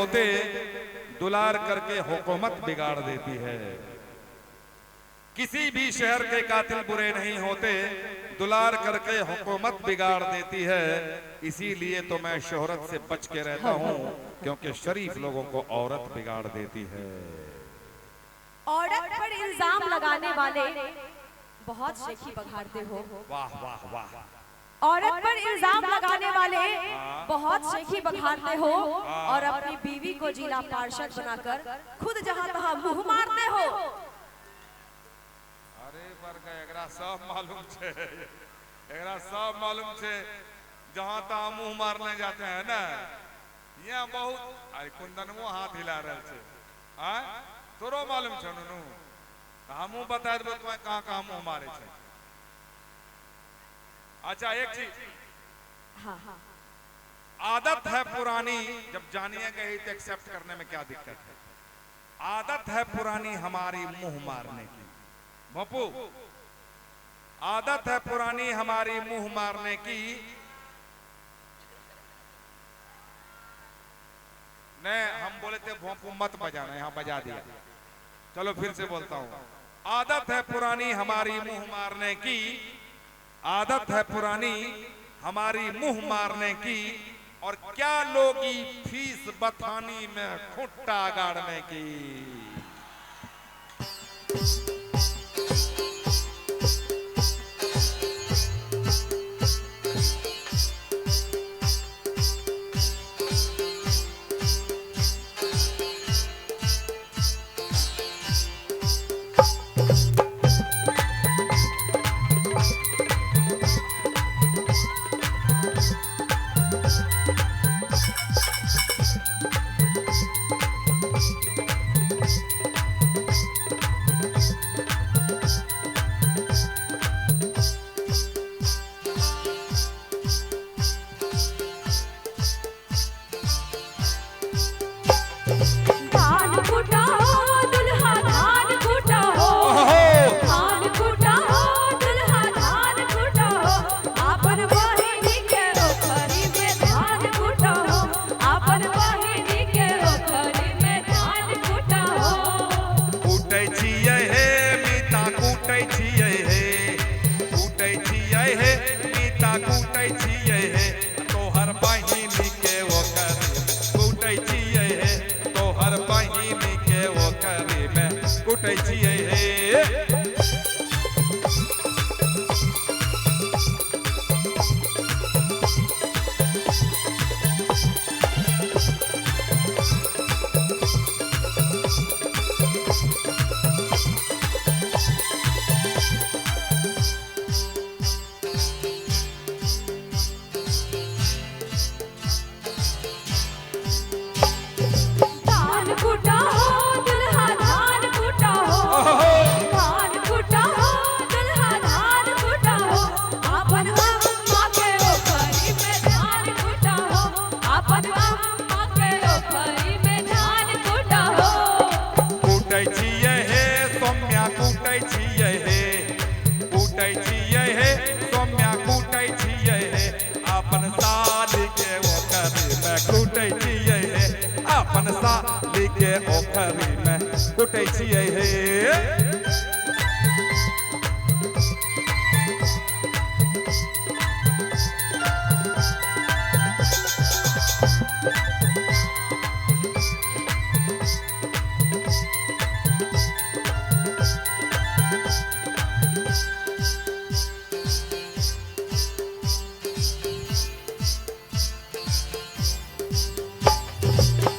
होते, दुलार करके हुकूमत बिगाड़ देती है। किसी भी शहर के कातिल बुरे नहीं होते, दुलार करके हुकूमत बिगाड़ देती है। इसीलिए तो मैं शोहरत से बच के रहता हूँ, क्योंकि शरीफ लोगों को औरत बिगाड़ देती है। औरत पर इल्जाम लगाने वाले बहुत शेखी बघाड़ते हो। वाह वाह वाह। औरत पर इल्जाम लगाने वाले बहुत शेखी बघाड़ते हो और अपनी बीवी को जिला पार्षद बनाकर खुद जहां तहां मुंह मारते हो। अरे पर एकरा सब मालूम छे, एकरा सब मालूम छे। जहां तहां मुंह मारने जाते हैं ना, यहाँ बहुत अरे कुंदनमो हाथ हिला रहे छे। हाँ तोरो मालूम छे नुनू, हमू बता देबो तुम्हें कहाँ कहाँ मुंह मारे छे। अच्छा एक चीज, हाँ हाँ। आदत है पुरानी, जब जानिए गई तो एक्सेप्ट करने में क्या दिक्कत है। आदत है पुरानी हमारी मुंह मारने की। बापू आदत है पुरानी हमारी मुंह मारने की। नहीं हम बोले थे भोंपू मत बजाना, यहाँ बजा दिया। चलो फिर से बोलता हूँ, आदत है पुरानी हमारी मुंह मारने की। आदत है पुरानी हमारी मुंह मारने की, और क्या लोगी फीस बथानी में खुट्टा गाड़ने की।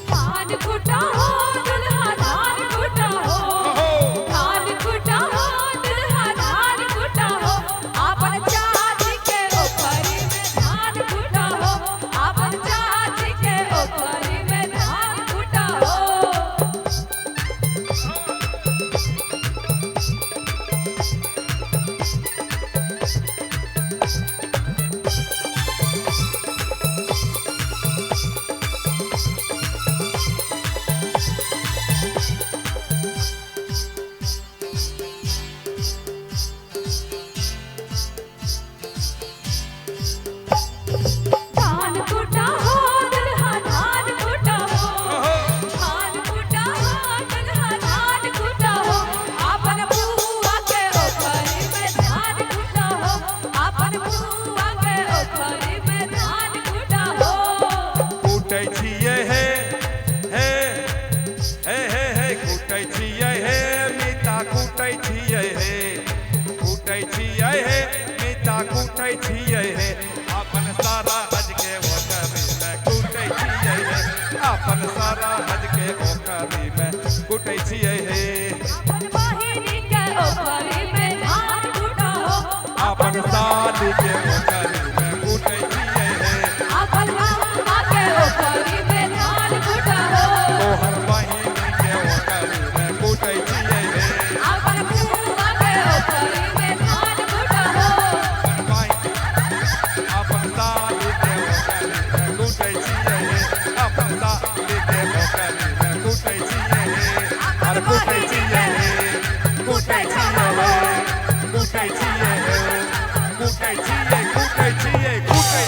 धान कुटा हो दुल्हा धान कुटा हो, धान अपन सारा हज के ओखरी में कुटै छियै हे अपन बहिनी के ओखरी में धान कुटा हो अपन साली के ओखरी में कुटै छियै हे अपन मामा के ओखरी में धान कुटा हो तोहर बहिनी के ओखरी में कुटै छियै हे अपन बुआ के ओखरी में धान कुटा हो अपन साली के ओखरी में कुटै छियै हे अपन साली के ओखरी में कुटै छियै हे अरे कुटै छियै हे कुटै छियै हे कुटै छियै हे कुटै छियै कुटै छियै कुटै